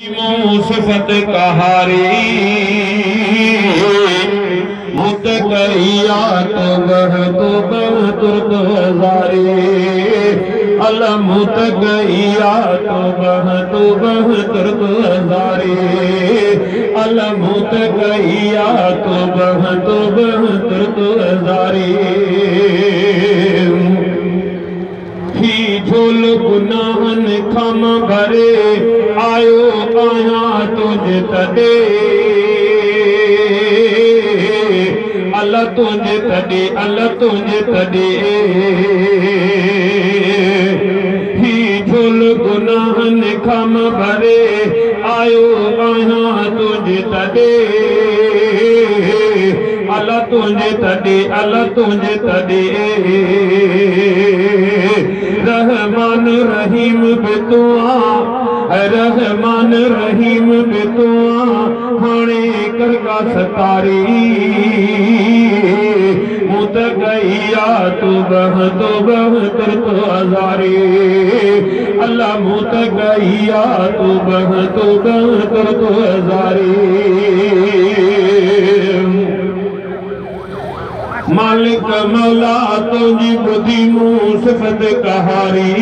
सिफत कहारी मुतकैया तो बह तुर्क हजारी अल मुतकैया तो बह तुर्क हजारी अल मुतकैया तो बह तुर्क हजारी ही झोल गुनाहन खम भरे आयो आया तुझे तदे अल्लाह तुझे तदे अल्लाह तुझे तदे ही झोल गुनाहन खम भरे आयो आया तुझे तदे अल्लाह तुझे तदे अल्लाह तुझे तदे रहमान रहीम बितुआ रहमान रहीम बितुआ हाणे करका सतारी मुतकैया तू बह तुर्क हजारी अल्लाह मुतकैया तू बह तुर्क हजारी मालिक मौला तुझी बुद्धि सिफत कहारी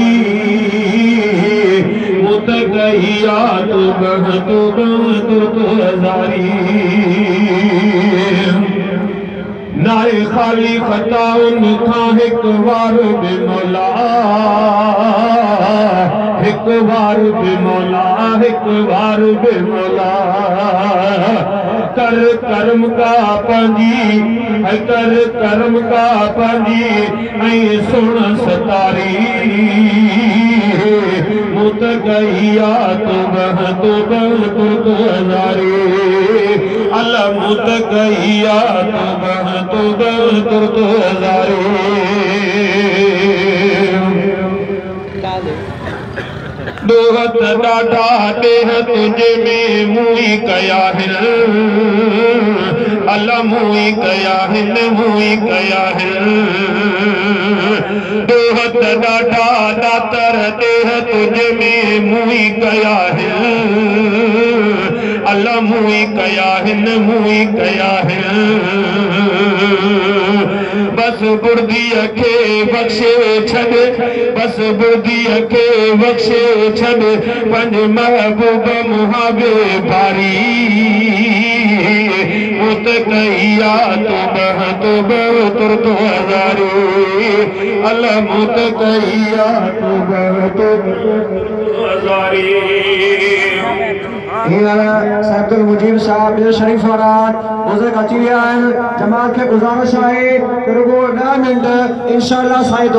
मुतकैया तू बह तुर्क हजारी नाए खाली खताउन खां हिक बार बि मौला हिक बार बि मौला हिक बार बि मौला कर कर्म का पंजी कर कर्म का पंजी ऐं सुन सतारी मुतकैया तो बह तुर्क हजारी अल्लाह मुतकैया तो बह तुर्क हजारी दोहत डाटा देह तुझे में मुई कया है अल्लाह मुई कया है मुई कया है दोहत डाटा दातर देह तुझे में मुई कया है अल्लाह मुई कया है मुई कया है बस बुर्दीअ खे बख्शे छॾ बस बुर्दीअ खे बख्शे छॾ पंज महबूब मुहाबे बारी मुतकैया तो बह तुर्क हजारी अल्लाह मुतकैया तो बह तुर्क हजारी अब्दुल मुजीब साहब शरीफ वारान बुजुर्ग अची विया आहिनि जमात खे गुज़ारिश आहे त रुगो 10 मिंट इंशाअल्लाह साईं